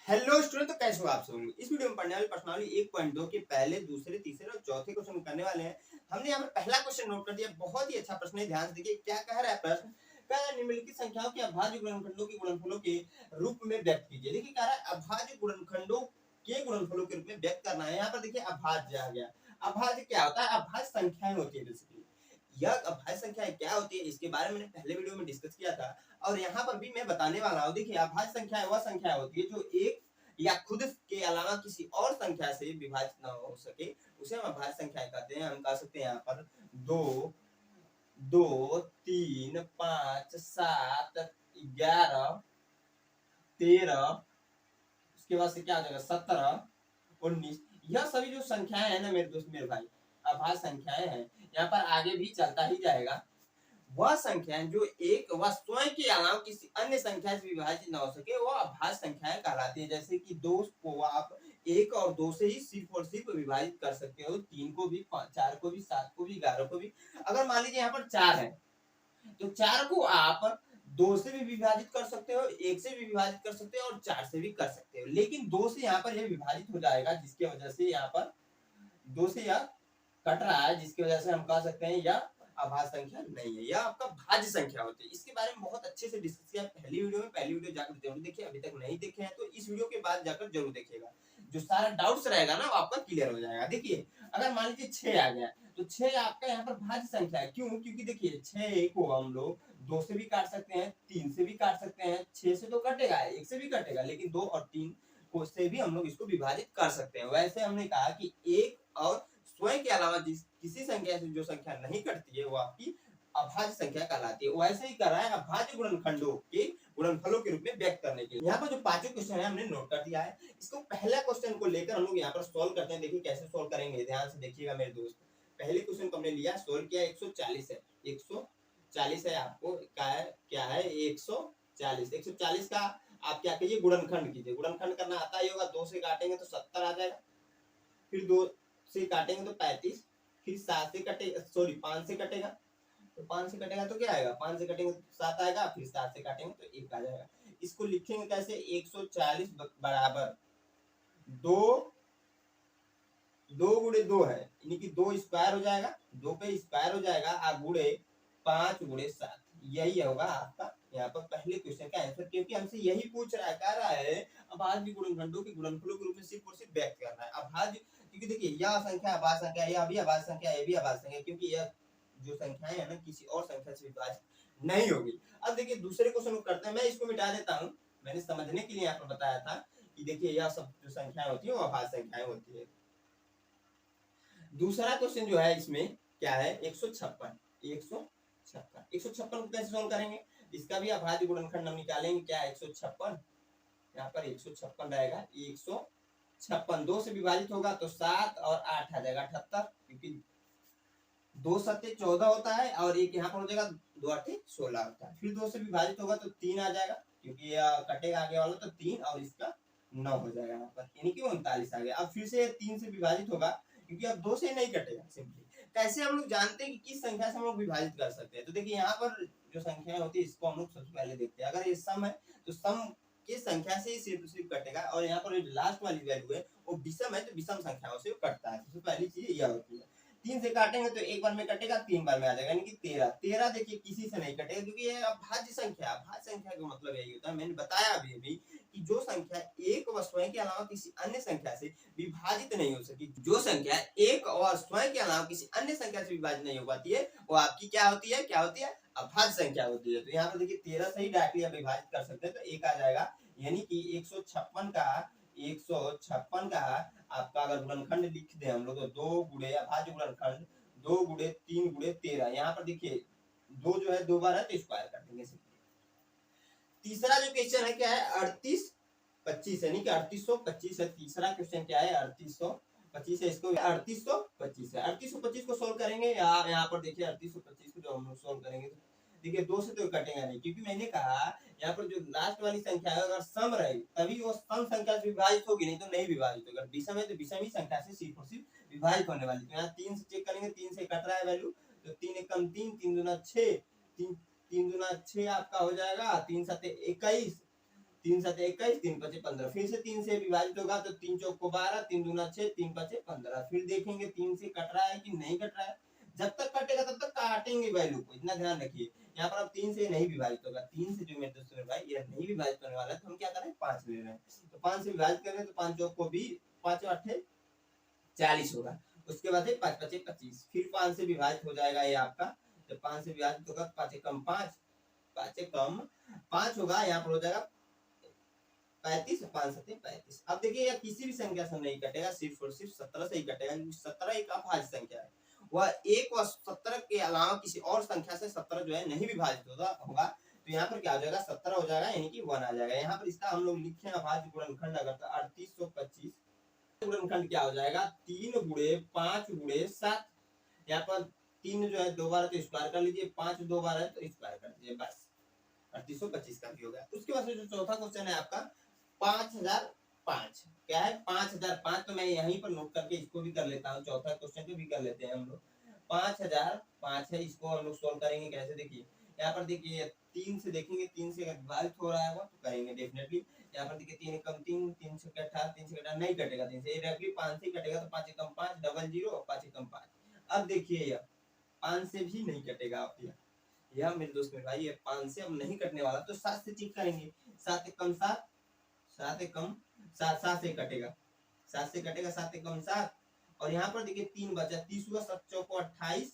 Hello student, तो कैसे हो आप सब लोग। इस वीडियो में पढ़ने वाले प्रश्नावली 1.2 के पहले, दूसरे, तीसरे और चौथे क्वेश्चन करने वाले हैं। हमने यहाँ पर पहला क्वेश्चन नोट कर दिया। बहुत ही अच्छा प्रश्न है, ध्यान से देखिए क्या कह रहा है प्रश्न। कह रहा है निम्नलिखित संख्याओं के अभाज्य गुणनखंडों के गुणनफलों के रूप में व्यक्त कीजिए। देखिए कह रहा है अभाज्य गुणनखंडों के गुणनफलों के रूप में व्यक्त करना है। यहाँ पर देखिए अभाज्य आ गया। अभाज्य क्या होता है? अभाज्य संख्याएं होती है बेसिकली। यह अभाज्य संख्याएं क्या होती है इसके बारे में मैंने पहले वीडियो में डिस्कस किया था और यहाँ पर भी मैं बताने वाला हूँ। देखिए अभाज्य संख्या वह संख्या होती है जो एक या खुद के अलावा किसी और संख्या से विभाजित न हो सके, उसे हम अभाज्य संख्या कहते हैं। हम कह सकते हैं यहाँ पर 2, 2, 3, 5, 7, 11, 13, उसके बाद से क्या हो जाएगा 17, 19। यह सभी जो संख्याएं हैं ना मेरे दोस्त मेरे भाई, अभाज्य संख्याएं हैं। यहाँ पर आगे भी चलता ही जाएगा। वह संख्याएं जो एक व स्वयं के अलावा किसी अन्य संख्या से विभाजित न हो सके वह अभाज्य संख्याएं कहलाती है। जैसे कि 2 को आप 1 और 2 से ही सिर्फ और सिर्फ विभाजित कर सकते हो, 3 को भी, 4 को भी, 7 को भी, 11 को भी। अगर मान लीजिए यहाँ पर 4 है तो 4 को आप 2 से भी विभाजित कर सकते हो, 1 से भी विभाजित कर सकते हो और 4 से भी कर सकते हो। लेकिन 2 से यहाँ पर यह विभाजित हो जाएगा, जिसकी वजह से यहाँ पर 2 से यह कट रहा है, जिसकी वजह से हम कह सकते हैं यह अभाज्य संख्या नहीं है, यह आपका भाज्य संख्या होती है। इसके बारे में बहुत अच्छे से डिस्कस किया पहली वीडियो में। पहली वीडियो जाकर जरूर देखिए, अभी तक नहीं देखे हैं तो इस वीडियो के बाद जाकर जरूर देखिएगा। जो सारा डाउट्स रहेगा ना वो आपका क्लियर हो जाएगा। देखिए अगर मान लीजिए 6 आ गया तो 6 आपका यहाँ पर भाज्य संख्या है। क्यों? क्योंकि देखिए 6 को हम लोग 2 से भी काट सकते हैं, 3 से भी काट सकते हैं। 6 से तो कटेगा, 1 से भी कटेगा, लेकिन 2 और 3 को से भी हम लोग इसको विभाजित कर सकते हैं। वैसे हमने कहा कि 1 और स्वयं के अलावा जिस किसी संख्या से जो संख्या नहीं कटती है वो आपकी अभाज्य संख्या कहलाती है। वैसे ही कर रहा है अभाज्य गुणनखंडों के गुणनफलों के रूप में व्यक्त करने के लिए। यहाँ पर जो पांचों क्वेश्चन है हमने नोट कर दिया है। इसको पहला क्वेश्चन को लेकर हम लोग यहाँ पर सोल्व करते हैं। देखिए कैसे सोल्व करेंगे, ध्यान से देखिएगा मेरे दोस्त। पहले क्वेश्चन को हमने लिया, सोल्व किया। 140 है, 140 है। आपको क्या है 140। 140 का आप क्या कीजिए, गुणनखंड कीजिए। गुणनखंड करना आता ही होगा। 2 से काटेंगे तो 70 आ जाएगा, फिर 2 से काटेंगे तो 35, फिर 7 से कटेगा, सॉरी 5 से कटेगा तो 5 से कटेगा तो क्या आएगा, 5 से कटेंगे तो 7 आएगा, फिर 7 से काटेंगे तो 1 आ जाएगा। इसको लिखेंगे कैसे, 140 बराबर 2, 2 गुणे 2 है, यानी कि 2 स्क्वायर हो जाएगा, 2 पे स्क्वायर हो जाएगा, और गुणे 5 गुणे 7। यही होगा आपका यहाँ पर पहले क्वेश्चन का आंसर। क्योंकि हमसे यही पूछ रहा है, कह रहा है अभाज्य गुणनखंडों के गुणनफलों के रूप में सिर्फ और सिर्फ व्यक्त करना है अभाज्य। क्योंकि देखिए यह संख्या अभाज्य संख्या, यह भी अभाज्य संख्या, यह भी अभाज्य संख्या, क्योंकि यह जो संख्याएं है ना किसी और संख्या से विभाजित नहीं होगी। अब देखिए दूसरे क्वेश्चन को करते हैं। मैं इसको मिटा देता हूँ, मैंने समझने के लिए यहाँ पर बताया था कि देखिए यह सब जो संख्याएं होती है वो अभाज्य संख्याएं होती है। दूसरा क्वेश्चन जो है इसमें क्या है, 156। 156 को कैसे सोल्व करेंगे? इसका भी अभाज्य गुणनखंड हम निकालेंगे। क्या है 156, यहाँ पर 156 रहेगा। 156 2 से विभाजित होगा तो 7 और 8 आ जाएगा 78, क्योंकि 2 सत्ते 14 होता है और एक यहाँ पर हो जाएगा 2 8 16 होता है। फिर 2 से विभाजित होगा तो 3 आ जाएगा, क्योंकि कटेगा आगे वाला तो 3 और इसका 9 हो जाएगा यहाँ पर, यानी कि 39 आ गया। अब फिर से 3 से विभाजित होगा, क्योंकि अब 2 से नहीं कटेगा। सिंपली कैसे हम लोग जानते हैं कि किस संख्या से हम लोग विभाजित कर सकते हैं? तो देखिए यहाँ पर जो संख्याएं होती है इसको हम लोग सबसे पहले देखते हैं। अगर ये सम है तो सम की संख्या से ही सिर्फ कटेगा, और यहाँ पर लास्ट वाली वैल्यू है वो विषम है तो विषम संख्याओं से कटता है। सबसे पहली चीज यह होती है। 3 से काटेंगे तो एक बार में कटेगा, 3 बार में आ जाएगा, यानी कि 13। 13 देखिए किसी से नहीं कटेगा, क्योंकि ये अभाज्य संख्या। अभाज्य संख्या का मतलब यही होता है, मैंने बताया अभी कि जो संख्या एक व स्वयं के अलावा किसी अन्य संख्या से विभाजित नहीं हो सकी, जो संख्या एक और स्वयं के अलावा किसी अन्य संख्या से विभाजित नहीं हो पाती है वो आपकी क्या होती है, क्या होती है, अभाज्य संख्या होती है। तो यहाँ पर देखिए 13 से ही डायरेक्टली आप विभाजित कर सकते हैं तो 1 आ जाएगा, यानी कि 156 का आपका अगर गुणनखंड लिख दे हम लोग तो 2 गुणे अभाज्य गुणनखंड 2 गुणे 3 गुणे 13। यहाँ पर देखिए 2 जो है 2 बार है तो स्क्वायर कर देंगे। तीसरा जो क्वेश्चन है क्या है, 38 25, यानी कि 3825 है। तीसरा क्वेश्चन क्या है, 3825 है। इसको 3825 है। 3825 को सोल्व करेंगे। यहाँ पर देखिए 3825 को जो हम लोग सोल्व करेंगे तो देखिए 2 से तो कटेगा नहीं, क्योंकि मैंने कहा यहाँ पर जो लास्ट वाली संख्या है अगर सम रहे तभी वो सम संख्या से विभाजित होगी, नहीं तो नहीं विभाजित होगी। अगर विषम है तो विषम ही संख्या से सिर्फ और सिर्फ विभाजित होने वाली। तो यहाँ 3 से चेक करेंगे, 3 से कट रहा है वैल्यू, तो 3 एकम 3, 3 दूना 6, 3 दूना 6 आपका हो जाएगा, 3 7 21, 3 7 21, 3 5 15, फिर से 3 से विभाजित होगा तो 3 चौक को 12, 3 दूना 6, 3 5 15, फिर देखेंगे 3 से कट रहा है कि नहीं कट रहा है। जब तक कटेगा तब तक काटेंगे वैल्यू को, इतना ध्यान रखिए। यहाँ पर अब 3 से नहीं विभाजित होगा, 3 से जो मेरे दोस्तों भाई ये नहीं विभाजित होने वाला है, तो हम क्या कर रहे हैं 5 ले रहे हैं। तो 5 से विभाजित करेंगे तो 5 चौक को 20, 5 8 40 होगा। उसके बाद 5 5 25, फिर 5 से विभाजित हो जाएगा ये आपका। जब 5 से विभाजित होगा 5 कम 5, 5 कम 5 होगा, यहाँ पर हो जाएगा 35, 5 7 35। अब देखिए यह किसी भी संख्या से नहीं कटेगा, सिर्फ और सिर्फ 17 से ही कटेगा, क्योंकि 17 एक अभाज्य संख्या है। वह 1 व 17 के अलावा किसी और संख्या से 17 जो है नहीं विभाजित होगा। तो यहाँ पर क्या हो जाएगा 17 हो जाएगा, यानी कि 1 आ जाएगा। यहाँ पर इसका हम लोग लिखे अभाज्य गुणनखंड अगर 3825, गुणनखंड क्या हो जाएगा 3 गुणे 5 गुणे 7। यहाँ पर 3 जो है 2 बार तो स्क्वायर कर लीजिए, 5 2 बार है तो स्क्वायर कर दीजिए, बस 3825 का भी हो गया। उसके बाद जो चौथा क्वेश्चन है आपका 5005, क्या है 5005, तो मैं यहीं पर नोट करके इसको भी कर लेता हूँ, चौथा क्वेश्चन को भी कर लेते हैं हम लोग। 5005 है, इसको हम लोग सोल्व करेंगे कैसे, देखिए यहाँ पर देखिए 3 से देखेंगे, 3 से अगर विभाजित हो रहा है वो तो करेंगे डेफिनेटली। यहाँ पर देखिए 3 कम 3, 3 से कटा, 3 से कटा नहीं कटेगा, 3 से डायरेक्टली 5 से कटेगा, तो 5 कम 5 डबल 0 और 5 कम 5। अब देखिए यह 5 से भी नहीं कटेगा, आप यह मेरे दोस्त मेरे भाई ये 5 से अब नहीं कटने वाला, तो 7 से चेक करेंगे। 7 कम 7, 7 कम 7, 7 से कटेगा, 7 से कटेगा, 7 कम 7। और यहाँ पर देखिए 3 बचा, 30 हुआ, 7 चौको 28,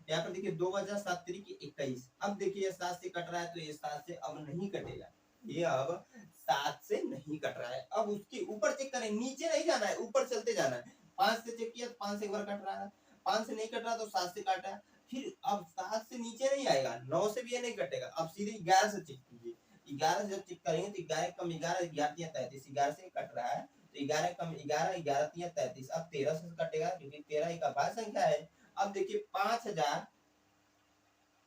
यहाँ पर देखिए 2 बचा, 7 3 21। अब देखिए 7 से कट रहा है, तो ये 7 से अब नहीं कटेगा, ये अब 7 से नहीं कट रहा है। अब उसके ऊपर चेक करें, नीचे नहीं जाना है, ऊपर चलते जाना है। 5 से चेक किया तो 5 से एक बार कट रहा है, 5 से नहीं कट रहा तो 7 से काटा। फिर अब 7 से नीचे नहीं आएगा, 9 से भी ये नहीं कटेगा, अब सीधे 11 से चेक कीजिए। 11 से जब चेक करेंगे तो 11 कम 11, 11 33, 11 से कट रहा है, तो 11 कम 11, 11 33। अब 13 से कटेगा, क्योंकि 13 एक अभाज्य संख्या है। अब देखिए 5000,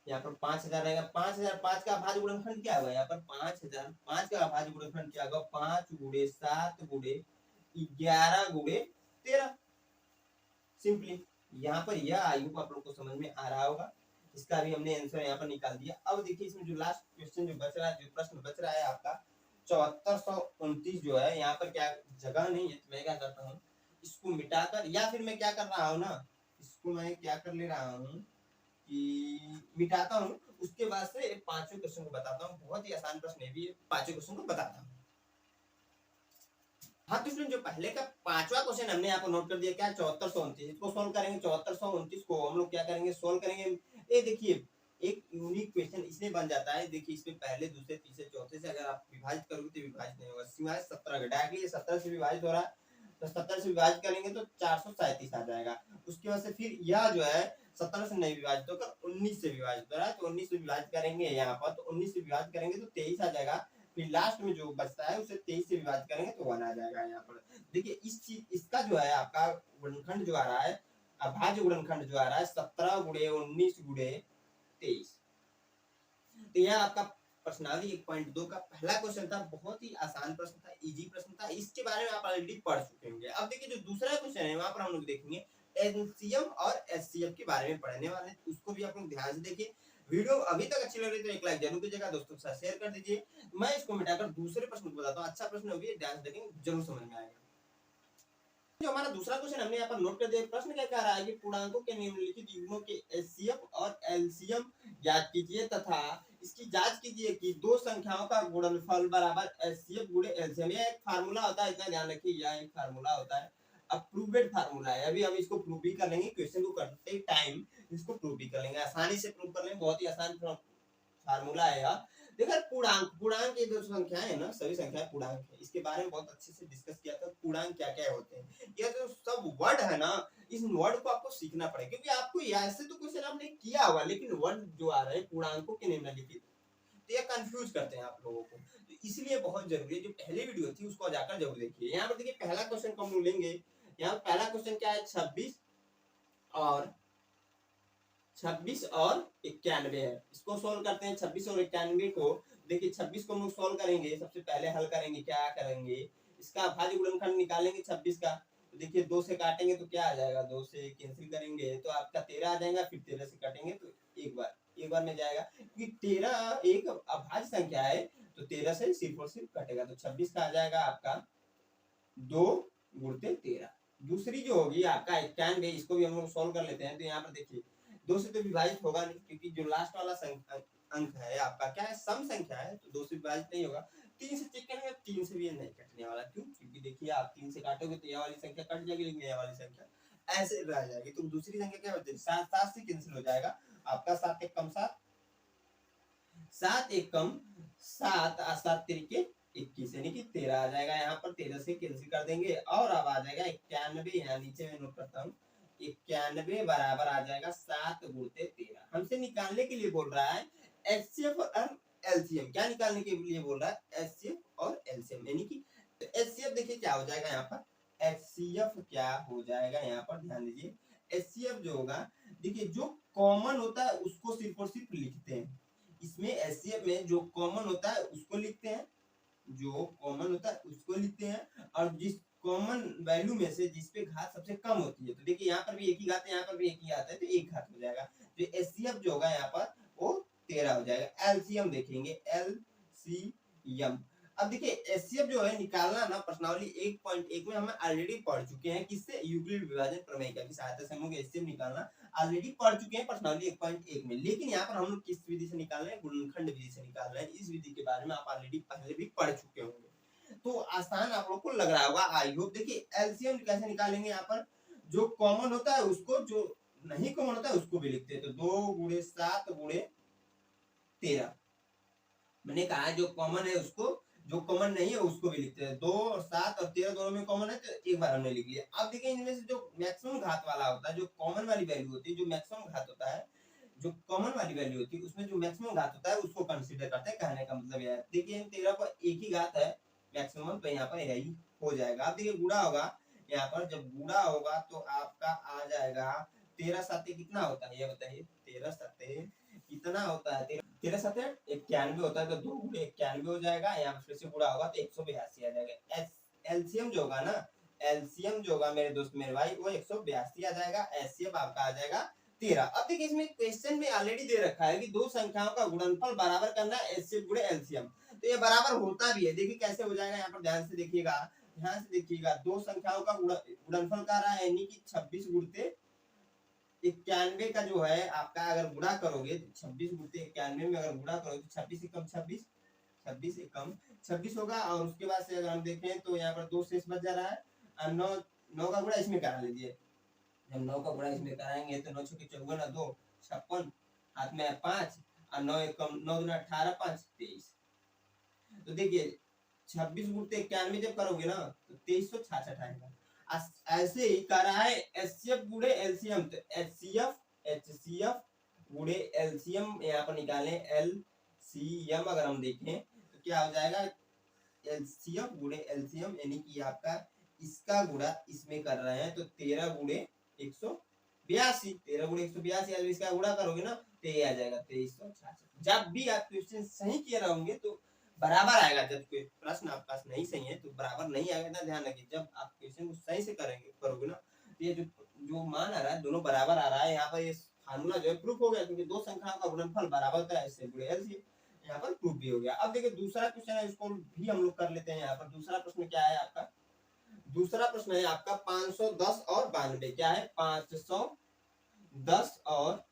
यहाँ पर 5000 रहेगा, 5005 का अभाज्य गुणनखंड क्या होगा, यहाँ पर 5005 का अभाज्य गुणनखंड क्या होगा, 5 गुणे 7 गुणे 11 गुणे 13। सिंपली यहाँ पर यह आयु को आप लोग को समझ में आ रहा होगा, इसका भी हमने आंसर यहाँ पर निकाल दिया। अब देखिए इसमें जो लास्ट क्वेश्चन जो बच रहा है, जो प्रश्न बच रहा है आपका 7429 जो है, यहाँ पर क्या जगह नहीं है, तो मैं क्या करता हूँ इसको मिटाकर, या फिर मैं क्या कर रहा हूँ ना, इसको मैं क्या कर ले रहा हूँ कि मिटाता हूँ, उसके बाद से पांचों क्वेश्चन को बताता हूँ। बहुत ही आसान प्रश्न है भी, पांचों क्वेश्चन को बताता हूँ। हाँ तो स्टूडेंट जो पहले का पांचवा क्वेश्चन हमने यहाँ पर नोट कर दिया, क्या 7429, इसको सोल्व करेंगे। 7429 को हम लोग क्या करेंगे, सोल्व करेंगे। ये देखिए एक यूनिक क्वेश्चन इसलिए बन जाता है, देखिए इसमें पहले दूसरे तीसरे चौथे से अगर आप विभाजित करोगे तो विभाजित नहीं होगा, सिवाय 17 का। डायरेक्टली 17 से विभाजित हो रहा है, तो 17 से विभाजित करेंगे तो 437 आ जाएगा। उसके बाद से फिर यह जो है 17 से नहीं विभाजित होकर 19 से विभाजित हो रहा है, तो 19 से विभाजित करेंगे यहाँ पर, तो 19 से विभाजित करेंगे तो 23 आ जाएगा। फिर लास्ट में जो बचता है उसे 23 से विभाजित करेंगे तो 1 आ जाएगा। यहाँ पर देखिए इस चीज, इसका जो है आपका गुणनखंड जो आ रहा है, अभाज्य गुणनखंड जो आ रहा है 17 गुणे 19 गुणे 23। तो यह आपका प्रश्नावली 1.2 का पहला क्वेश्चन था, बहुत ही आसान प्रश्न था, इजी प्रश्न था, इसके बारे में आप ऑलरेडी पढ़ चुके होंगे। अब देखिए जो दूसरा क्वेश्चन है वहां पर हम लोग देखेंगे एलसीएम और एचसीएफ के बारे में पढ़ने वाले हैं, उसको भी आप लोग ध्यान से देखिए। वीडियो अभी तक अच्छी लग रही है तो एक लाइक जरूर दीजिएगा, दोस्तों के साथ शेयर कर दीजिए। मैं इसको मिटाकर दूसरे प्रश्न को बताता हूँ, अच्छा प्रश्न होगी, ध्यान से देखेंगे जरूर समझ में आएगा। जो हमारा दूसरा क्वेश्चन हमने यहाँ पर नोट कर दिया, प्रश्न क्या कह रहा है कि पूर्णांकों के निम्नलिखित युग्मों के एचसीएफ और एलसीएम ज्ञात कीजिए तथा इसकी जांच कीजिए कि दो संख्याओं का गुणनफल बराबर एचसीएफ गुणे एलसीएम। यह एक फार्मूला होता है, इतना ध्यान रखिए, यह एक फार्मूला होता है, अप्रूव्ड फार्मूला है। अभी हम इसको प्रूव भी कर लेंगे, क्वेश्चन को करते टाइम इसको प्रूव भी कर लेंगे, आसानी से प्रूव कर लेंगे, बहुत ही आसान फार्मूला है यार। देखो पूर्णांक ये जो संख्याएं है ना, सभी संख्याएं पूर्णांक है, इसके बारे में बहुत अच्छे से डिस्कस किया था, पूर्णांक क्या क्या होते हैं। ये जो सब वर्ड है ना, इस वर्ड को आपको सीखना पड़ेगा, क्योंकि आपको ऐसे तो क्वेश्चन आपने किया होगा, लेकिन वर्ड जो आ रहे हैं पूर्णांकों के निम्नलिखित, तो ये कंफ्यूज करते हैं आप लोगों को, तो इसलिए बहुत जरूरी है। जो पहले वीडियो थी उसको जाकर जरूर देखिए। यहाँ पर देखिए पहला क्वेश्चन को हम लोग लेंगे। यहाँ पहला क्वेश्चन क्या है, 26 और 91 है, इसको सोल्व करते हैं। 26 और 91 को देखिए, 26 को हम लोग सोल्व करेंगे, सबसे पहले हल करेंगे, क्या करेंगे, इसका अभाज्य गुणनखंड निकालेंगे 26 का। तो देखिए 2 से काटेंगे तो क्या आ जाएगा, 2 से कैंसिल करेंगे तो आपका 13 आ जाएगा, फिर 13 से काटेंगे तो एक बार एक बार में जाएगा, क्योंकि 13 एक अभाज्य संख्या है, तो 13 से सिर्फ और सिर्फ कटेगा, तो 26 का आ जाएगा आपका 2 गुणते 13। दूसरी जो होगी आपका 91, इसको भी हम लोग सोल्व कर लेते हैं। तो यहाँ पर देखिए 2 से तो विभाजित होगा नहीं, क्योंकि जो लास्ट वाला अंक है आपका क्या है, सम संख्या है, तो 2 से विभाजित नहीं होगा। 3 से चेक करेंगे, 3 से भी ये नहीं कटने वाला। क्यों? क्योंकि देखिए आप 3 से काटोगे तो यह वाली संख्या कट जाएगी, लेकिन यह वाली संख्या ऐसे रह जाएगी। तो दूसरी संख्या क्या होती है, 7, 7 से कैंसिल हो जाएगा आपका, 7 एक कम 7, 7 एक कम 7, 7 तिरिके 21, यानी कि 13 आ जाएगा। यहाँ पर 13 से कैंसिल कर देंगे और अब आ जाएगा 91, यहाँ नीचे में नोट करता हूँ, 91 बराबर आ जाएगा 7 गुणते 13। हमसे निकालने के लिए बोल रहा है एचसीएफ और एलसीएम। क्या निकालने के लिए बोल रहा है, एचसीएफ और एलसीएम, यानी कि एचसीएफ देखिए क्या हो जाएगा यहाँ पर, एचसीएफ क्या हो जाएगा यहाँ पर ध्यान दीजिए। एचसीएफ जो होगा, देखिए जो कॉमन होता है उसको सिर्फ और सिर्फ लिखते हैं। इसमें एचसीएफ में जो कॉमन होता है उसको लिखते हैं, जो कॉमन होता है उसको लिखते हैं, और जिस कॉमन वैल्यू में से जिस पे घात सबसे कम होती है, तो देखिए यहाँ पर भी एक ही घात है, यहाँ पर भी एक ही घात है, तो एक घात हो जाएगा। तो एचसीएफ जो होगा यहाँ पर वो 13 हो जाएगा। एलसीएम देखेंगे, एलसीएम। अब देखिए एचसीएफ जो है निकालना ना, प्रश्नावली 1.1 में हम ऑलरेडी पढ़ चुके हैं, किससे, यूक्लिड विभाजन प्रमेय की सहायता से हम लोग एचसीएफ निकालना ऑलरेडी पढ़ चुके हैं प्रश्नावली 1.1 में। लेकिन यहाँ पर हम लोग किस विधि से निकाल रहे हैं, गुणनखंड विधि से निकाल रहे हैं। इस विधि के बारे में आप ऑलरेडी पहले भी पढ़ चुके होंगे, तो आसान आप लोग को लग रहा होगा, आई होप। देखिए एलसीएम कैसे निकालेंगे, यहाँ पर जो कॉमन होता है उसको, जो नहीं कॉमन होता है उसको भी लिखते हैं। तो 2 गुणे 7 गुणे 13, मैंने कहा जो कॉमन है उसको, जो कॉमन नहीं है उसको भी लिखते हैं। 2 और 7 और 13 दोनों में कॉमन है, तो एक बार हमने लिख लिया। अब देखिए इनमें से जो मैक्सिमम घात वाला होता है, जो कॉमन वाली वैल्यू होती है, जो मैक्सिमम घात होता है, जो कॉमन वाली वैल्यू होती है, उसमें जो मैक्सिमम घात होता है उसको कंसीडर करते हैं। कहने का मतलब यह है, देखिए 13 पर एक ही घात है मैक्सिमम, तो यहाँ पर यही हो जाएगा। अब देखिए गुणा होगा, यहाँ पर जब गुणा होगा तो आपका आ जाएगा 13 7 कितना होता है, ये बताइए। 13 7 कितना होता है, 13 7 91 होता है, तो 2 गुणे 91 हो जाएगा। यहाँ पर फिर से गुणा होगा तो 182 आ जाएगा। एलसीएम जो होगा ना, एलसीएम जो होगा मेरे दोस्त मेरे भाई, वो 182 आ जाएगा। एचसीएफ आपका आ जाएगा 13। अब देखिए इसमें क्वेश्चन में ऑलरेडी दे रखा है कि दो संख्याओं का गुणनफल बराबर करना है, एचसीएफ गुणे एलसीएम। तो ये बराबर होता भी है, देखिए कैसे हो जाएगा, यहाँ पर ध्यान से देखिएगा, ध्यान से देखिएगा। दो संख्याओं का गुणनफल कर रहा है, यानी कि 26 गुणते 91 का जो है आपका, अगर गुणा करोगे 26 गुणते 91 में अगर गुणा करोगे तो 26 एकम 26, 26 एकम 26 होगा। और उसके बाद से अगर हम देखें तो यहाँ पर 2 शेष बच जा रहा है, और 9 का गुणा इसमें करा लीजिए। जब 9 का गुणा इसमें कराएंगे तो 9 छक्के 54, 2 56, हाथ में 5, और 9 एकम 9 दूना 18, 5 23। तो देखिए 26 गुणते 91 जब करोगे ना तो 2366 आएगा। ऐसे ही कर रहा है एचसीएफ गुणे एलसीएम, तो एचसीएफ गुणे एलसीएम यहाँ पर निकालें, एलसीएम अगर हम देखें तो क्या हो जाएगा, एलसीएफ गुणे एलसीएम, यानी कि आपका इसका गुणा इसमें कर रहे हैं, तो 13 गुणे 182, 13 गुणे 182, इसका गुणा करोगे ना तो ये आ जाएगा 2366। जब भी आप क्वेश्चन सही किए रहोगे तो बराबर आएगा। जब कोई प्रश्न आपके पास नहीं सही है तो बराबर नहीं आएगा, ना ध्यान रखिए। जब आप क्वेश्चन को सही से करोगे ना, तो ये जो मान आ रहा है दोनों बराबर आ रहा है। यहाँ पर ये फार्मूला जो है प्रूफ हो गया, क्योंकि दो संख्याओं का गुणनफल बराबर होता है, इससे गुणे एलसीएम, यहाँ पर प्रूफ भी हो गया। अब देखिए दूसरा क्वेश्चन है, इसको भी हम लोग कर लेते हैं। यहाँ पर दूसरा प्रश्न क्या है आपका, दूसरा प्रश्न है आपका 510 और 92। क्या है, 510 और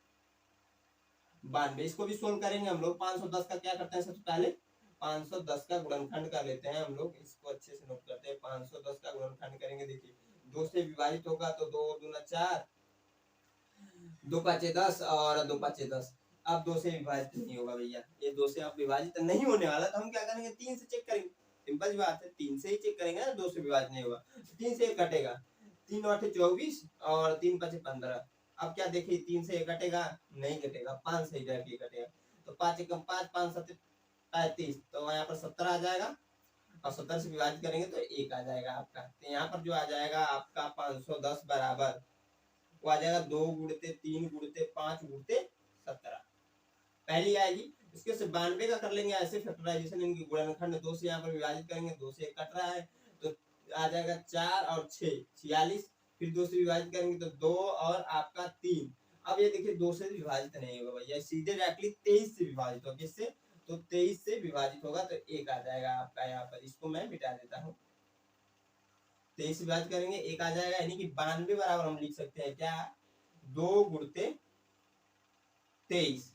92, इसको भी सोल्व करेंगे हम लोग। 510 का क्या करते हैं, सबसे पहले 510 का गुणनखंड कर लेते हैं हम लोग, इसको अच्छे से नोट करते हैं। 510 का गुणनखंड करेंगे, देखिए 2 से विभाजित होगा तो 2 दूना 4, 2 5 10 और 2 5 10। अब 2 से विभाजित नहीं होगा भैया, ये 2 से अब विभाजित नहीं होने वाला, तो हम क्या करेंगे, 3 से चेक करेंगे। सिंपल सी बात है, 3 से ही चेक करेंगे ना, 2 से विभाजित नहीं होगा। 3 से कटेगा, 3 8 24 और 3 5 15। अब क्या देखिए, 3 से कटेगा, नहीं कटेगा, 5 से डायरेक्टली कटेगा। तो 5 एकम 5, 5 7 35, तो यहाँ पर 17 आ जाएगा, और 17 से विभाजित करेंगे तो 1 आ जाएगा आपका। तो यहाँ पर जो आ जाएगा आपका 510 बराबर, वो आ जाएगा 2 गुणते 3 गुणते 5 गुणते 17, पहली आएगी। इसके से 92 का कर लेंगे ऐसे फैक्टराइजेशन, इनकी गुणनखंड 2 से यहाँ पर विभाजित करेंगे, 2 से कट रहा है तो आ जाएगा 4 और 6 46, फिर 2 से विभाजित करेंगे तो 2 और आपका 3। अब ये देखिए 2 से विभाजित नहीं होगा भैया, सीधे डायरेक्टली 23 से विभाजित होगा। किससे? तो 23 से विभाजित होगा तो 1 आ जाएगा आपका यहाँ पर। इसको मैं मिटा देता हूँ। 23 से विभाजित करेंगे 1 आ जाएगा, यानी कि 92 बराबर हम लिख सकते हैं क्या? 2 गुणते 23।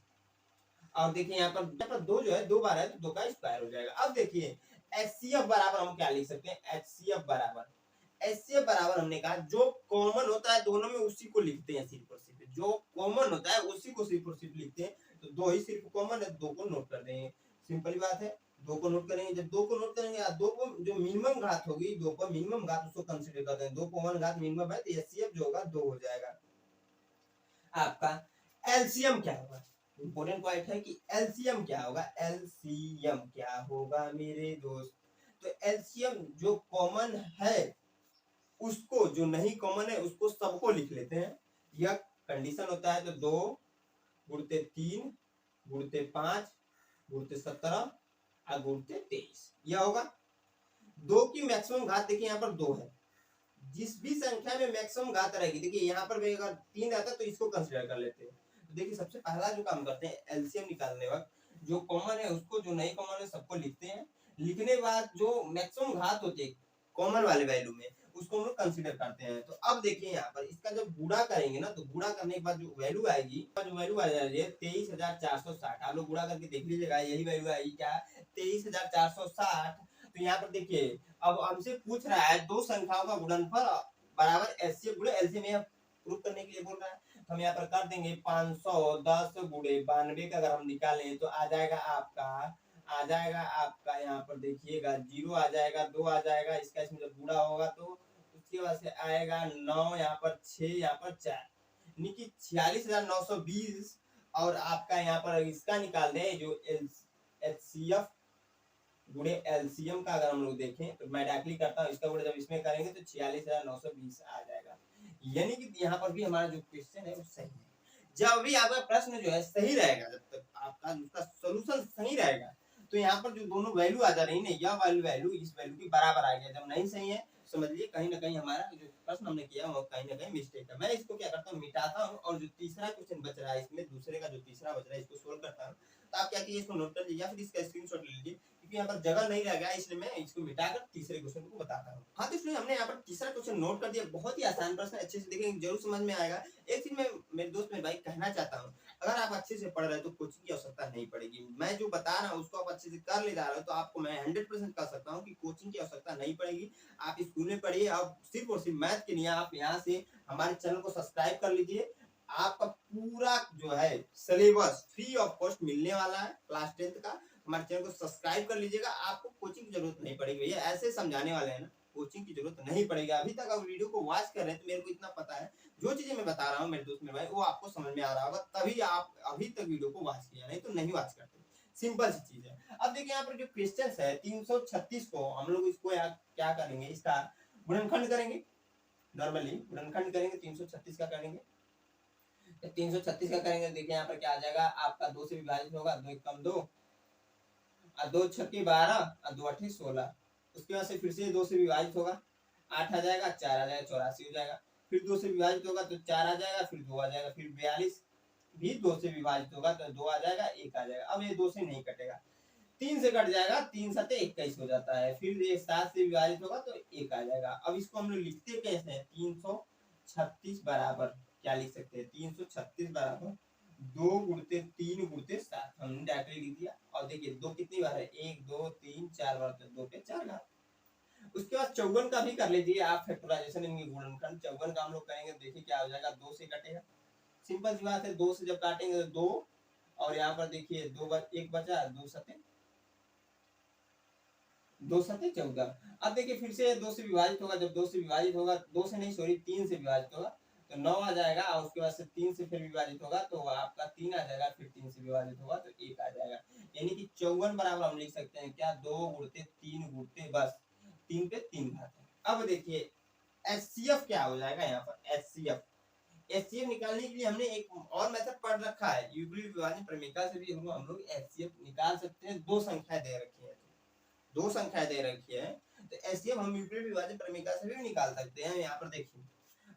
और देखिए यहाँ पर 2 जो है 2 बार है तो 2 का स्क्वायर हो जाएगा। अब देखिए एचसीएफ बराबर हम क्या लिख सकते हैं? एचसीएफ बराबर हमने कहा जो कॉमन होता है दोनों में उसी को लिखते हैं सिर्फ और सिर्फ। जो कॉमन होता है उसी को सिर्फ और सिर्फ लिखते हैं। तो 2 ही सिर्फ कॉमन है, 2 को नोट कर देंगे। सिंपल बात है, 2 को नोट करेंगे। जब 2 को नोट करेंगे, 2 को जो मिनिमम घात होगी, 2 को मिनिमम घात उसको कंसीडर करते हैं। 2 कॉमन घात मिनिमम है तो एचसीएफ जो होगा 2 हो जाएगा। आपका एलसीएम क्या होगा? इंपॉर्टेंट पॉइंट है कि एलसीएम क्या होगा। एलसीएम क्या होगा मेरे दोस्त? तो एलसीएम जो कॉमन है उसको, जो नहीं कॉमन है उसको सबको लिख लेते हैं। यह कंडीशन होता है। तो 2 गुणते 3 गुणते 5 गुणते 17 और गुणते 23 यह होगा। 2 की मैक्सिमम घात देखिए यहाँ पर 2 है। जिस भी संख्या में मैक्सिमम घात रहेगी, देखिए यहाँ पर भी अगर 3 रहता है तो इसको कंसीडर कर लेते हैं। तो देखिए सबसे पहला जो काम करते हैं एलसीएम निकालने वक्त, जो कॉमन है उसको, जो नहीं कॉमन है सबको लिखते हैं। लिखने के बाद जो मैक्सिमम घात होती है कॉमन वाले वैल्यू में उसको हम लोग कंसीडर करते हैं। तो अब देखिए यहाँ पर इसका जब गुणा करेंगे ना, तो गुणा करने के बाद जो वैल्यू आएगी, जो वैल्यू आ जाएगी 23,460। आप लोग गुणा करके देख लीजिएगा, यही वैल्यू आएगी क्या? 23,460। तो यहाँ पर देखिए अब हमसे पूछ रहा है दो संख्याओं का गुणनफल बराबर एचसीएफ गुणे एलसीएम, यह प्रूव करने के लिए बोल रहा है। तो हम यहाँ पर कर देंगे 510 गुणे 92 का अगर हम निकालें तो आ जाएगा आपका यहाँ पर देखिएगा 0 आ जाएगा, 2 आ जाएगा। इसका इसमें जब गुणा होगा तो उसके बाद से आएगा 9, यहाँ पर 6, यहाँ पर 4, यानी कि 46,920। और आपका यहाँ पर इसका निकाल दें जो एचसीएफ गुणे एलसीएम का अगर हम लोग देखें तो मैं डायरेक्टली करता हूँ, इसका गुणे जब इसमें करेंगे तो 46,920 आ जाएगा। यानी कि यहाँ पर भी हमारा जो क्वेश्चन है वो सही है। जब भी आपका प्रश्न जो है सही रहेगा, जब तक आपका उसका सोल्यूशन सही रहेगा, तो यहाँ पर जो दोनों वैल्यू आ जा रही है, यह वैल्यू इस वैल्यू के बराबर आ गया। जब नहीं सही है समझिए कहीं ना कहीं हमारा जो प्रश्न हमने किया वो कहीं ना कहीं मिस्टेक है। मैं इसको क्या करता हूँ, मिटाता हूँ, और जो तीसरा क्वेश्चन बच रहा है इसमें, दूसरे का जो तीसरा बच रहा है इसको सोल्व करता हूँ। तो आप क्या कीजिए, इसको नोट कर लीजिए या फिर इसका स्क्रीनशॉट ले लीजिए, क्योंकि यहाँ पर जगह नहीं रह गया, इसलिए मैं इसको मिटाकर तीसरे क्वेश्चन को बताता हूँ। हाँ, तो इसलिए हमने यहाँ पर तीसरा क्वेश्चन नोट कर दिया। बहुत ही आसान प्रश्न, अच्छे से देखेंगे जरूर समझ में आएगा। एक चीज मैं मेरे दोस्त मेरे भाई कहना चाहता हूँ, अगर आप अच्छे से पढ़ रहे हो तो कोचिंग की आवश्यकता नहीं पड़ेगी। मैं जो बता रहा हूँ उसको आप अच्छे से कर ले जा रहे हो तो आपको मैं 100% कह सकता हूँ कि कोचिंग की आवश्यकता नहीं पड़ेगी। आप स्कूल में पढ़िए, आप सिर्फ और सिर्फ मैथ के लिए आप यहाँ से हमारे चैनल को सब्सक्राइब कर लीजिए। आपका पूरा जो है सिलेबस फ्री ऑफ कॉस्ट मिलने वाला है क्लास 10th का। हमारे चैनल को सब्सक्राइब कर लीजिएगा, आपको कोचिंग की जरूरत नहीं पड़ेगी। भैया ऐसे समझाने वाले हैं ना, कोचिंग की जरूरत नहीं पड़ेगी। अभी तक आप वीडियो को वॉच कर रहे हैं तो मेरे को इतना पता है, जो चीजें मैं बता रहा हूँ मेरे दोस्त मेरे भाई वो आपको समझ में आ रहा होगा, तभी आप अभी तक वीडियो को वॉच किया, नहीं तो नहीं वॉच करते। सिंपल सी चीज है। अब देखिए यहाँ पर जो क्वेश्चन है 336 को हम लोग इसको क्या करेंगे, इसका गुणनखंड करेंगे। नॉर्मली गुणनखंड करेंगे 336 का करेंगे। 336 का करेंगे, देखिए यहाँ पर क्या आ जाएगा आपका 2 से विभाजित होगा, 2 कम 2 और 2 छक्के 12 और 2 अठी 16। उसके बाद से फिर से 2 से विभाजित होगा, 8 आ जाएगा, 4 आ जाएगा, 84 हो जाएगा। फिर 2 से विभाजित होगा तो 4 आ जाएगा, फिर 2 आ जाएगा, फिर 42 भी 2 से विभाजित होगा तो 2 आ जाएगा, 1 आ जाएगा। अब ये 2 से नहीं कटेगा, 3 से कट जाएगा, 3 7 21 हो जाता है। फिर ये 7 से विभाजित होगा तो 1 आ जाएगा। अब इसको हम लोग लिखते कैसे हैं, 336 बराबर क्या लिख सकते हैं, 336 बराबर 2 गुणते 3 गुणते 7 हमने डायरेक्टली लिख दिया। और देखिए 2 कितनी बार है, 1 2 3 4 बार, तो 2 पे 4 घात। उसके बाद 54 का भी कर लीजिए आप, फैक्टराइजेशन इनके गुणनखंड। 54 का हम लोग करेंगे, देखिए क्या हो जाएगा, 2 से कटेगा। सिंपल सी बात है, 2 से जब काटेंगे तो 2, और यहाँ पर देखिए 1 बचा, 2 सते 14। अब देखिए फिर से 2 से विभाजित होगा, जब 2 से विभाजित होगा, 2 से नहीं सॉरी 3 से विभाजित होगा तो 9 आ जाएगा। और उसके बाद से 3 से फिर विभाजित होगा तो आपका 3 आ जाएगा, फिर 3 से विभाजित होगा तो 1 आ जाएगा। यानी कि 54 बराबर हम लिख सकते हैं क्या, 2 गुणते 3 गुणते बस 3 पे 3 घात है। अब देखिए एचसीएफ क्या हो जाएगा, यहाँ पर एचसीएफ निकालने के लिए हमने एक और मेथड पढ़ रखा है, यूक्लिड विभाजन प्रमेय से भी हम लोग एचसीएफ निकाल सकते हैं। दो संख्या दे रखी है, दो संख्या दे रखी है तो एचसीएफ हम यूक्लिड विभाजन प्रमेय से भी निकाल सकते हैं। यहाँ पर देखिए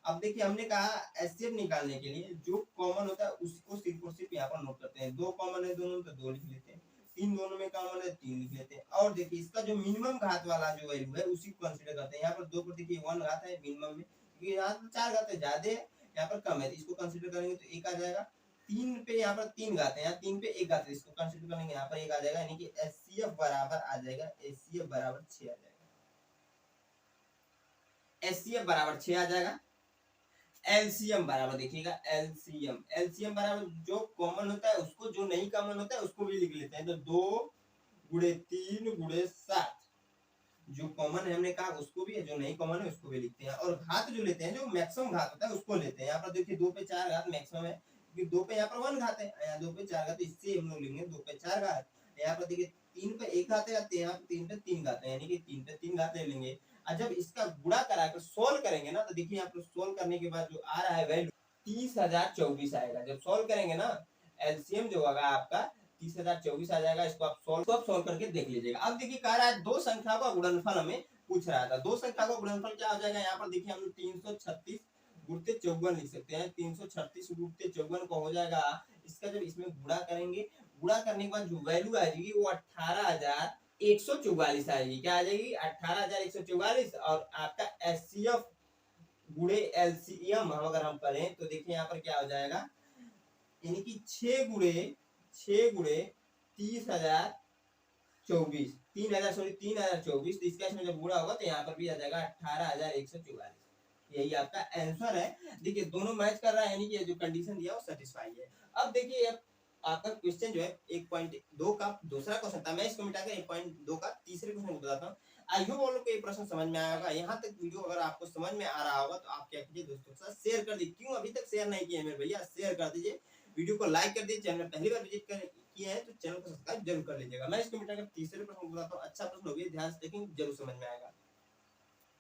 अब देखिए हमने कहा एचसीएफ निकालने के लिए जो कॉमन होता है उसको सिर्फ और सिर्फ यहाँ पर नोट करते हैं। दो कॉमन है दोनों तो दो लिख लेते हैं, तीन दोनों में कॉमन है तीन लिख लेते हैं। और देखिए इसका जो मिनिमम घात वाला जो वैल्यू है उसी को कंसीडर करते हैं। यहाँ पर दो पर देखिए 1 घात है मिनिमम में, क्योंकि यहाँ पर 4 घात है ज्यादा है, यहाँ पर कम है, तो इसको कंसीडर करेंगे तो एक आ जाएगा। तीन पे यहाँ पर 3 घात है, यहाँ 3 पे 1 घात है, इसको कंसीडर करेंगे यहाँ पर 1 आ जाएगा, यानी कि एचसीएफ बराबर आ जाएगा, एचसीएफ बराबर 6 आ जाएगा, एचसीएफ बराबर 6 आ जाएगा। एलसीएम बराबर देखिएगा, एलसीएम एलसीएम बराबर जो कॉमन होता है उसको, जो नहीं कॉमन होता है उसको भी लिख लेते हैं। तो 2 गुणे 3 गुणे 7, जो कॉमन है हमने कहा उसको भी, जो नहीं कॉमन है उसको भी लिखते हैं। और घात जो लेते हैं, जो मैक्सिमम घात होता है उसको लेते हैं। यहाँ पर देखिए 2 पे 4 घात मैक्सिमम है, क्योंकि 2 पे यहाँ पर 1 घात है, यहाँ 2 पे 4 घात, इससे हम लोग लेंगे 2 पे 4 घात। यहाँ पर देखिए 3 पे 1 घात है, यहाँ पर 3 पे 3 घात है, यानी कि 3 पे 3 घात ले लेंगे। और जब इसका गुणा कराकर सोल्व करेंगे ना, तो देखिए यहाँ पर सोल्व करने के बाद जो आ रहा है वैल्यू 30,024 आएगा। जब सोल्व करेंगे ना, एलसीएम जो होगा आपका 30,024 आ जाएगा। इसको आप सोल्व करके देख लीजिएगा। अब देखिए कह रहा है दो संख्या का गुणनफल हमें पूछ रहा था। दो संख्या का गुणनफल क्या हो जाएगा, यहाँ पर देखिए हम 336 गुणते 54 लिख सकते हैं। 336 गुणते 54 को हो जाएगा, इसका जब इसमें गुणा करेंगे, गुणा करने के बाद जो वैल्यू आएगी वो 18,144 आएगी। क्या आ जाएगी, 18,144। और आपका एचसीएफ गुणे एलसीएम हम अगर हम करें तो देखिए यहाँ पर क्या हो जाएगा, यानी कि 6 गुणे 30,024, 30,024, तो इसका इसमें जब गुणा होगा तो यहाँ पर भी आ जाएगा 18,144। यही आपका आंसर है। देखिए दोनों मैच कर रहा है, यानी कि जो कंडीशन दिया वो सेटिस्फाई है। अब देखिए आपका क्वेश्चन जो है 1.2 का दूसरा क्वेश्चन था, मैं इसको मिटाकर 1.2 का तीसरे क्वेश्चन को बताता हूँ। आई होप आप लोग को ये प्रश्न समझ में आया होगा। यहाँ तक वीडियो अगर आपको समझ में आ रहा होगा तो आप क्या कीजिए, दोस्तों के साथ शेयर कर दीजिए। क्यों अभी तक शेयर नहीं किए मेरे भैया, शेयर कर दीजिए, वीडियो को लाइक कर दीजिए। चैनल पहली बार विजिट किए हैं तो चैनल को सब्सक्राइब जरूर कर लीजिएगा। मैं इसको मिटाकर तीसरे प्रश्न को बताता हूँ। अच्छा प्रश्न होगी, ध्यान से देखेंगे जरूर समझ में आएगा।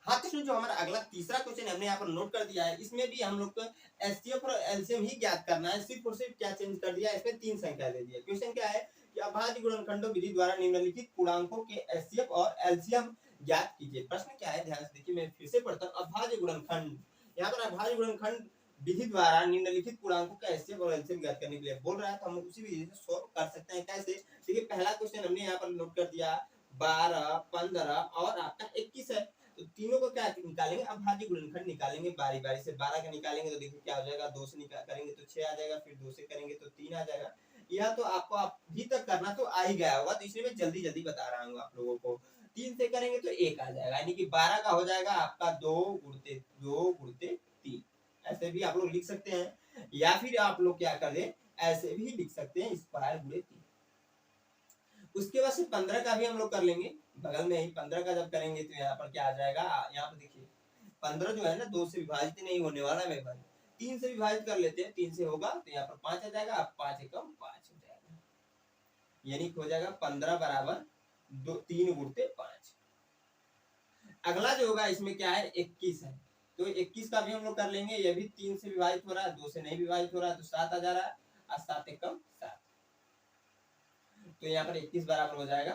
हाँ तो जो हमारा अगला तीसरा क्वेश्चन हमने यहाँ पर नोट कर दिया है, इसमें भी हम लोग को एचसीएफ और एलसीएम ही ज्ञात करना है। सिर्फ और सिर्फ क्या चेंज कर दिया है, इसमें 3 संख्या दे दिया। क्वेश्चन क्या है कि अभाज्य गुणनखंडों विधि द्वारा निम्नलिखित पूर्णांकों के एचसीएफ और एलसीएम ज्ञात कीजिए। प्रश्न क्या है, ध्यान से देखिए, मैं फिर से पढ़ता हूँ। अभाज्य गुणनखंड, यहाँ पर अभाज्य गुणनखंड विधि द्वारा निम्नलिखित पूर्णांकों का एचसीएफ और एलसीएम ज्ञात करने के लिए बोल रहा है, तो हम उसी विधि से सॉल्व कर सकते हैं। कैसे, देखिए पहला क्वेश्चन हमने यहाँ पर नोट कर दिया 12, 15 और आपका 21 है। तो तीनों को क्या निकालेंगे, अभाज्य गुणनखंड निकालेंगे बारी बारी से। 12 का निकालेंगे तो देखिए क्या हो जाएगा, 2 से निकाल करेंगे तो 6 आ जाएगा, फिर 2 से करेंगे तो 3 आ जाएगा। यह तो आपको अभी तक करना तो आ ही गया होगा, तो इसलिए मैं जल्दी जल्दी बता रहा हूँ आप लोगों को। 3 से करेंगे तो 1 आ जाएगा, यानी कि 12 का हो जाएगा आपका 2 गुणते 3। ऐसे भी आप लोग लिख सकते हैं, या फिर आप लोग क्या कर दें, ऐसे भी लिख सकते हैं, स्क्वायर गुणे 3। उसके बाद से 15 का भी हम लोग कर लेंगे बगल में ही। 15 का जब करेंगे तो यहाँ पर क्या आ जाएगा, यहाँ पर देखिए 15 जो है ना 2 से विभाजित नहीं होने वाला है मेरे भाई, 3 से विभाजित कर लेते हैं। 3 से होगा तो यहाँ पर 5 आ जाएगा, 5 एकम 5 हो जाएगा, यानी हो जाएगा 15 बराबर 3 गुणते 5। अगला जो होगा इसमें क्या है, 21 है, तो 21 का भी हम लोग कर लेंगे। ये भी 3 से विभाजित हो रहा है, 2 से नहीं विभाजित हो रहा है, तो 7 आ जा रहा है, और 7 एकम 7, तो यहाँ पर 21 बराबर हो जाएगा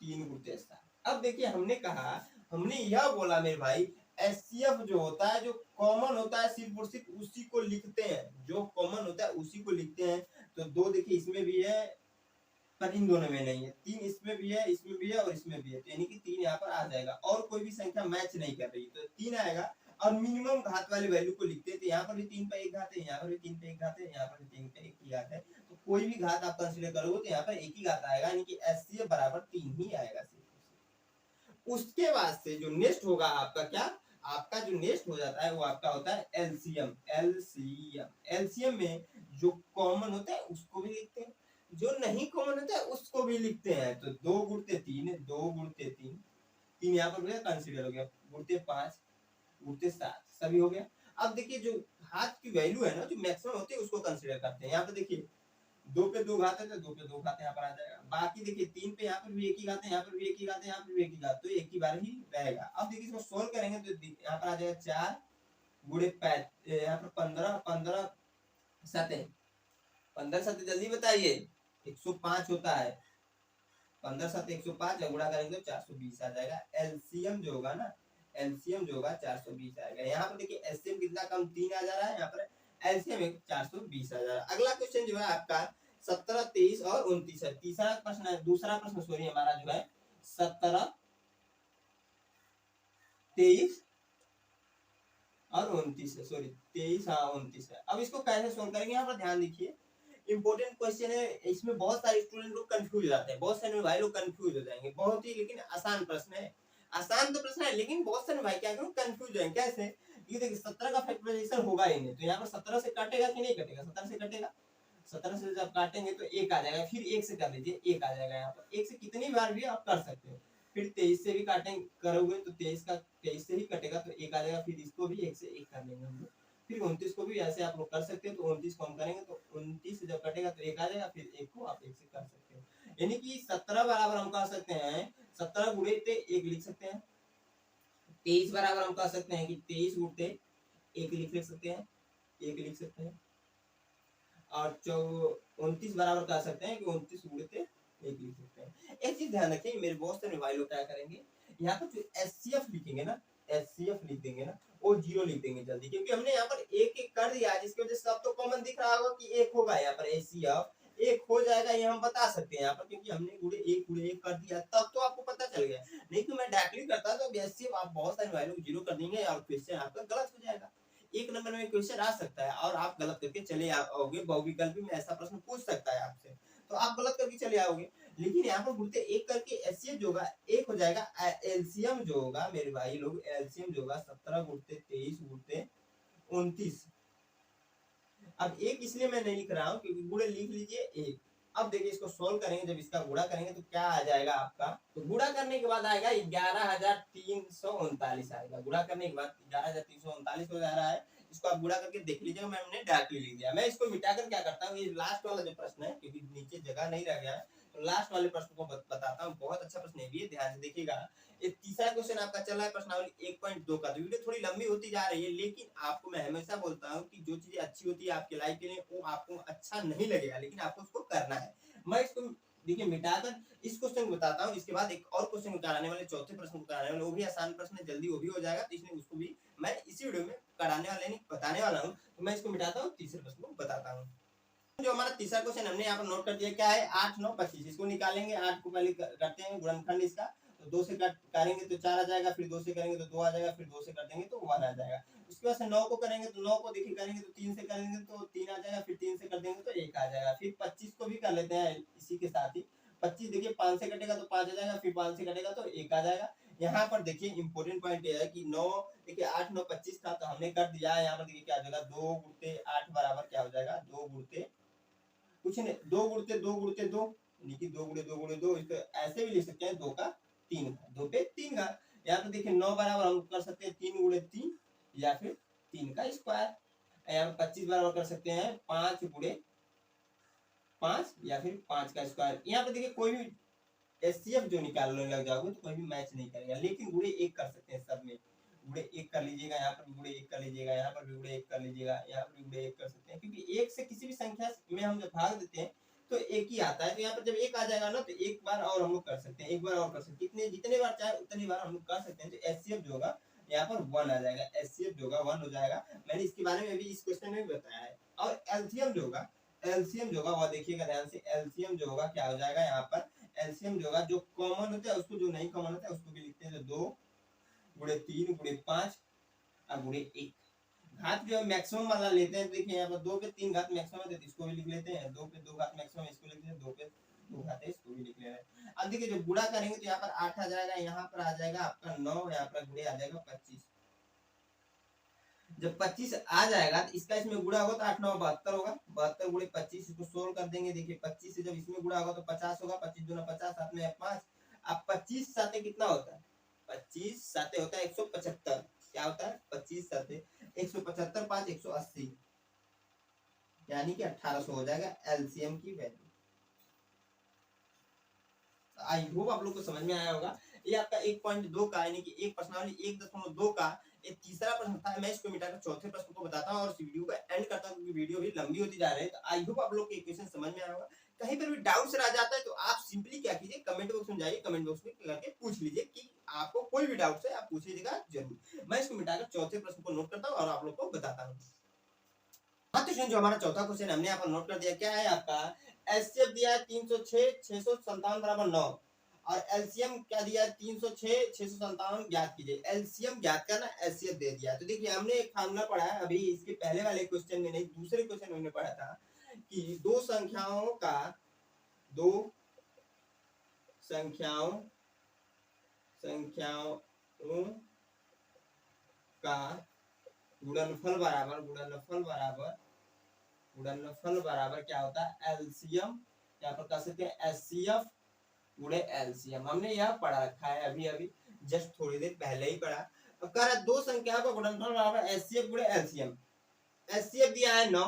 3 गुणते 7। अब देखिए हमने कहा, हमने यह बोला मेरे भाई, एचसीएफ जो होता है, जो कॉमन होता है, सिर्फ और सिर्फ उसी को लिखते हैं, जो कॉमन होता है उसी को लिखते हैं। तो 2 देखिए इसमें भी है पर इन दोनों में नहीं है, 3 इसमें भी है, इसमें भी है और इसमें भी है, तो यानी कि 3 यहाँ पर आ जाएगा। और कोई भी संख्या मैच नहीं कर रही तो 3 आएगा। और मिनिमम घात वाली वैल्यू को लिखते हैं, तो यहाँ पर भी 3 पे 1 घात है, यहाँ पर भी 3 पे 1 घात है, यहाँ पर भी 3 पे 1 ही घात है, तो कोई भी घात आप कंसीडर करोगे तो यहाँ पर 1 ही घात आएगा, यानी कि एचसीएफ बराबर 3 ही आएगा सिर्फ। उसके बाद से जो नेक्स्ट होगा आपका क्या, आपका जो नेक्स्ट हो जाता है वो आपका होता है एलसीएम। एलसीएम में जो कॉमन होता है उसको भी लिखते हैं, जो नहीं कॉमन होता है उसको भी लिखते हैं। तो 2 गुणते 3, 2 गुणते 3, 3 यहाँ पर हो गया कंसीडर हो गया, गुणते 5 गुणते 7 सभी हो गया। अब देखिए जो घात की वैल्यू है ना, जो मैक्सिमम होती है उसको कंसीडर करते हैं। यहाँ पे देखिए 2 पे 2 घात है तो 2 पे 2 घात यहाँ पर आ जाएगा। बाकी देखिए 3 पे यहाँ पर भी 1 ही घात है, यहाँ पर भी 1 ही घात है, यहाँ पर भी 1 ही घात, तो एक ही बार ही रहेगा। अब देखिए इसको सोल्व करेंगे तो यहाँ पर आ जाएगा 4 गुणे 5, यहाँ पर 15, 15 7, 15 7 जल्दी बताइए, 105 होता है। 15 7 105 जब गुणा करेंगे तो 420 आ जाएगा। एलसीएम जो होगा ना, एलसीएम जो होगा 420 आएगा। यहाँ पर देखिए एलसीएम कितना कम 3 आ जा रहा है, यहाँ पर एलसीएम 420 आ जा रहा है। अगला क्वेश्चन जो है आपका 17, 23 और 29 है। तीसरा प्रश्न है, दूसरा प्रश्न सॉरी हमारा जो है 17, 23 और 29 है, सॉरी 23 हाँ 29 है। अब इसको कैसे सोल्व करेंगे, यहाँ पर ध्यान दीजिए, इंपॉर्टेंट क्वेश्चन है। इसमें बहुत सारे स्टूडेंट लोग कंफ्यूज हो जाते हैं, बहुत सारे भाई लोग कंफ्यूज हो जाएंगे। बहुत ही लेकिन आसान प्रश्न है, आसान तो प्रश्न है लेकिन बहुत सारे भाई क्या करें कंफ्यूज हो जाएंगे। कैसे, ये देखिए 17 का फैक्टराइजेशन होगा ही नहीं, तो यहाँ पर 17 से काटेगा कि नहीं कटेगा, 17 से कटेगा, 17 से जब काटेंगे तो 1 आ जाएगा, फिर 1 से कर लीजिए 1 आ जाएगा। यहाँ पर 1 से कितनी बार भी आप कर सकते हो। फिर 23 से भी काटेंगे करोगे तो 23 से ही कटेगा तो 1 आ जाएगा, फिर इसको भी 1 से 1 कर लेंगे हम लोग। फिर 29 को भी ऐसे आप लोग कर सकते हो, तो 29 को हम करेंगे तो 29 से जब कटेगा तो 1 आ जाएगा, फिर 1 को आप 1 से कर सकते हो। यानी कि 17 बराबर हम कह सकते हैं 17 गुणे 1 लिख सकते हैं। 23 बराबर हम कह सकते हैं कि 23 गुणे 1 लिख सकते हैं, 1 लिख सकते हैं। और 29 बराबर कह सकते हैं कि 29 गुणे 1 लिख सकते हैं। एक चीज ध्यान रखिए, मेरे बहुत सारे भाई लोग क्या करेंगे, यहाँ पर जो एचसीएफ लिखेंगे ना, एचसीएफ लिख देंगे ना, वो 0 लिख देंगे जल्दी, क्योंकि हमने यहाँ पर 1 1 कर दिया है, जिसकी वजह से आपको कॉमन दिख रहा होगा कि 1 होगा। यहाँ पर एचसीएफ 1 हो जाएगा, ये हम बता सकते हैं यहाँ पर, क्योंकि हमने गुणे 1 कर दिया, तब तो आपको पता चल गया। नहीं तो मैं डायरेक्टली करता तो एचसीएफ आप बहुत सारे भाई लोग 0 कर देंगे और क्वेश्चन आपका गलत हो जाएगा। 1 नंबर में क्वेश्चन आ सकता है और आप गलत करके चले आओगे, बहुविकल्पी में ऐसा प्रश्न पूछ सकता है आपसे, तो आप गलत करके चले आओगे। लेकिन यहाँ पर गुणते 1 करके एचसीएफ जो होगा 1 हो जाएगा। एलसीएम जो होगा मेरे भाई लोग, एलसीएम जो होगा 17 गुणते 23 गुणते 29। अब 1 इसलिए मैं नहीं लिख रहा हूँ क्योंकि गुणे लिख लीजिए 1। अब देखिए इसको सोल्व करेंगे, जब इसका गुणा करेंगे तो क्या आ जाएगा आपका, तो गुणा करने के बाद आएगा 11,339 आएगा। गुणा करने के बाद 11,339 हो जा रहा है। इसको आप गुणा करके देख लीजिएगा, मैंने डायरेक्टली लिख दिया। मैं इसको मिटाकर क्या करता हूँ, ये लास्ट वाला जो प्रश्न है, क्योंकि नीचे जगह नहीं रह गया है, तो लास्ट वाले प्रश्न को बताता हूँ। बहुत अच्छा प्रश्न है ये, ध्यान से देखिएगा। ये तीसरा क्वेश्चन आपका चल रहा है प्रश्नावली 1.2 का। तो वीडियो थोड़ी लंबी होती जा रही है, लेकिन आपको मैं हमेशा बोलता हूँ कि जो चीजें अच्छी होती है आपके लाइफ के लिए, वो आपको अच्छा नहीं लगेगा, लेकिन आपको उसको करना है। मैं इसको देखिए मिटाकर इस क्वेश्चन को बताता हूँ, इसके बाद एक और क्वेश्चन कराने वाले, चौथे प्रश्न को कराने वाले, वो भी आसान प्रश्न है, जल्दी वो भी हो जाएगा, तो इसलिए उसको भी मैं इसी वीडियो में कराने वाले नहीं बताने वाला हूँ। तो मैं इसको मिटाता हूँ, तीसरे प्रश्न को बताता हूँ। जो हमारा तीसरा क्वेश्चन हमने यहाँ पर नोट कर दिया, क्या है 8 9 25। इसको निकालेंगे, 8 को पहले करते हैं गुणनखंड इसका, तो 2 से करेंगे तो 4 आ जाएगा, फिर 2 से करेंगे तो 2 आ जाएगा, फिर 2 से कर देंगे तो 1 आ जाएगा। उसके बाद से 9 को करेंगे तो 9 को देखिए करेंगे तो 3 से करेंगे तो 3 आ जाएगा, फिर 3 से कर देंगे तो 1 आ जाएगा। फिर 25 को भी कर लेते हैं इसी के साथ ही। 25 देखिए 5 से कटेगा तो 5 आ जाएगा, फिर 5 से कटेगा तो 1 आ जाएगा। यहाँ पर देखिए इंपॉर्टेंट पॉइंट ये है कि 9 देखिए 8 9 25 था, तो हमने कर दिया। यहाँ पर देखिए क्या हो जाएगा, 2 गुणते 8 बराबर क्या हो जाएगा, 2 गुणते कुछ नहीं, 2 गुणते 2 गुणते 2, यानी कि 2 गुणे 2 गुणे 2। इसको ऐसे भी लिख सकते हैं 2 का 3 का, 2 पे 3 का। यहाँ पे देखिए 9 बराबर हम कर सकते हैं 3 गुणे 3 या फिर 3 का स्क्वायर। यहाँ पे 25 बराबर कर सकते हैं 5 गुणे 5 या फिर 5 का स्क्वायर। यहाँ पे देखिए कोई भी एचसीएफ जो निकालने लग जाओगे तो कोई भी मैच नहीं करेगा, लेकिन गुणे 1 कर सकते हैं सब में। गुणे 1 कर लीजिएगा, यहाँ पर भी गुणे 1 कर लीजिएगा, यहाँ पर भी गुणे 1 कर लीजिएगा, यहाँ पर भी गुणे 1 कर सकते हैं, क्योंकि 1 से किसी भी संख्या में हम जब भाग देते हैं तो 1 ही आता है। तो यहाँ पर जब 1 आ जाएगा ना, तो एक बार और हम लोग कर सकते हैं, एक बार और कर सकते हैं, कितने जितने बार चाहे उतनी बार हम लोग कर सकते हैं। तो एचसीएफ जो होगा यहाँ पर 1 आ जाएगा, एचसीएफ जो होगा 1 हो जाएगा। मैंने इसके बारे में भी इस क्वेश्चन में भी बताया है। और एलसीएम जो होगा, एलसीएम जो होगा वह देखिएगा ध्यान से, एलसीएम जो होगा क्या हो जाएगा, यहाँ पर एलसीएम जो होगा जो कॉमन होता है उसको, जो नहीं कॉमन होता है उसको भी लिखते हैं। तो 2 गुणे 3 गुणे 5 और गुणे 1। घात जो मैक्सिमम वाला लेते हैं, देखिए यहाँ पर 2 पे 3 घात मैक्सिमम है, तो इसको भी लिख लेते हैं। 2 पे 2 घात मैक्सिमम इसको लिख लेते हैं, 2 पे 2 घात है इसको भी लिख ले रहे हैं। अब देखिए जब गुणा करेंगे तो यहाँ पर 8 आ जाएगा, यहाँ पर आ जाएगा आपका 9, यहाँ पर गुणे आ जाएगा 25। जब 25 आ जाएगा तो इसका इसमें गुणा होगा तो 8 9 72 होगा, 72 गुणे 25। इसको सोल्व कर देंगे, देखिए 25 से जब इसमें गुणा होगा तो 50 होगा, 25 दूना 50, साथ में 5। अब 25 साथे कितना होता है, 25 साथे होता है 175। क्या होता है 25 साथे 175, 5 180, यानी कि 1800 हो जाएगा एलसीएम की वैल्यू। आई होप आप लोग को समझ में आया होगा। ये आपका 1.2 का, यानी कि एक प्रश्नावली 1.2 का ये तीसरा प्रश्न था। मैं इसको मिटाकर चौथे प्रश्न को बताता हूँ और इस वीडियो का एंड करता हूँ, क्योंकि वीडियो भी लंबी होती जा रही है। तो आई होप आप लोग को इक्वेशन समझ में आया होगा। कहीं पर भी डाउट्स रह जाता है तो आप सिंपली क्या कीजिए, कमेंट बॉक्स में जाइए, कमेंट बॉक्स में करके पूछ लीजिए कि आपको कोई भी डाउट है आप पूछिएगा जरूर। मैं इसको मिटाकर चौथे प्रश्न को नोट करता हूँ और आप लोग को बताता हूँ। हाँ तो जो हमारा चौथा क्वेश्चन हमने यहाँ पर नोट कर दिया, क्या है आपका, एचसीएफ दिया है 306 657 बराबर 9 और एलसीएम क्या दिया है 306 657 ज्ञात कीजिए। एलसीएम ज्ञात करना, एचसीएफ दे दिया। तो देखिए हमने एक फार्मूला पढ़ा है अभी इसके पहले वाले क्वेश्चन में नहीं, दूसरे क्वेश्चन में हमने पढ़ा था कि दो संख्याओं का गुणनफल बराबर क्या होता है, एलसीएम, यहाँ पर कह सकते हैं एचसीएफ गुणे एलसीएम। हमने यह पढ़ा रखा है अभी अभी जस्ट थोड़ी देर पहले ही पढ़ा। अब कह रहा है दो संख्याओं का गुणनफल बराबर एचसीएफ गुणे एलसीएम। एचसीएफ दिया है 9,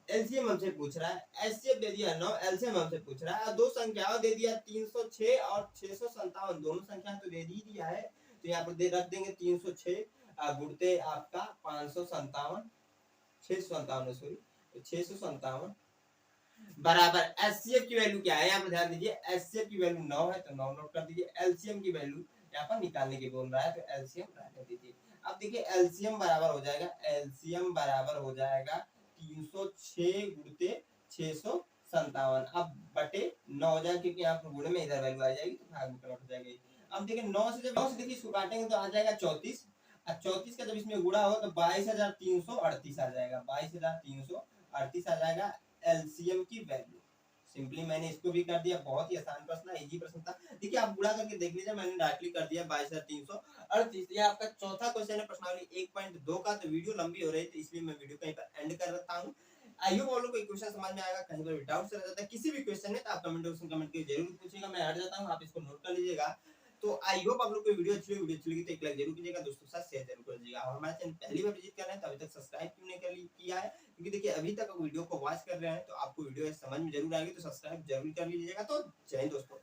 एलसीएम हमसे पूछ रहा है, एचसीएफ दे दिया 9, एलसीएम हमसे पूछ रहा है। दो संख्याओं दे दिया 306 और 657, दोनों संख्या तो दे दी दिया है, तो यहाँ पर दे रख देंगे 306 गुणते आपका 557 657 सॉरी 657 बराबर एचसीएफ की वैल्यू क्या है, यहाँ पर ध्यान दीजिए एचसीएफ की वैल्यू 9 है तो 9 नोट कर दीजिए। एलसीएम की वैल्यू यहाँ पर निकालने की बोल रहा है तो एलसीएम रहने दीजिए। अब देखिए एलसीएम बराबर हो जाएगा, एलसीएम बराबर हो जाएगा 306 गुणते 657 अब बटे 9 हो जाएगा, क्योंकि यहाँ पर गुणे में इधर वैल्यू आ जाएगी तो भाग में कन्वर्ट हो जाएगी। अब देखिए 9 से जब 9 से देखिए इसको काटेंगे तो आ जाएगा 34 और 34 का जब इसमें गुणा हो तो 22,338 आ जाएगा, 22,338 आ जाएगा एलसीएम की वैल्यू। सिंपली मैंने इसको भी कर दिया, बहुत ही आसान प्रश्न था, इजी प्रश्न था। देखिए आप गुणा करके देख लीजिए, मैंने डायरेक्टली कर दिया 22,338। ये आपका चौथा क्वेश्चन है प्रश्नावली 1.2 का। तो वीडियो लंबी हो रही है तो इसलिए मैं वीडियो कहीं पर एंड कर रहा हूँ। आई होप आप लोग को क्वेश्चन समझ में आएगा, कहीं पर भी डाउट रह जाता है किसी भी क्वेश्चन में तो आप कमेंट बॉक्स में कमेंट करके जरूर पूछिएगा, मैं हट जाता हूँ, आप इसको नोट कर लीजिएगा। तो आई होप आप लोग को वीडियो अच्छी लगी तो एक लाइक जरूर कीजिएगा, दोस्तों के साथ शेयर जरूर कर दीजिएगा। और हमारे चैनल पहली बार विजिट कर रहे हैं तो अभी तक सब्सक्राइब क्यों नहीं किया है, क्योंकि देखिए अभी तक वीडियो को वॉच कर रहे हैं तो आपको वीडियो समझ में जरूर आएगी, तो सब्सक्राइब जरूर कर लीजिएगा। तो जय हिंद दोस्तों।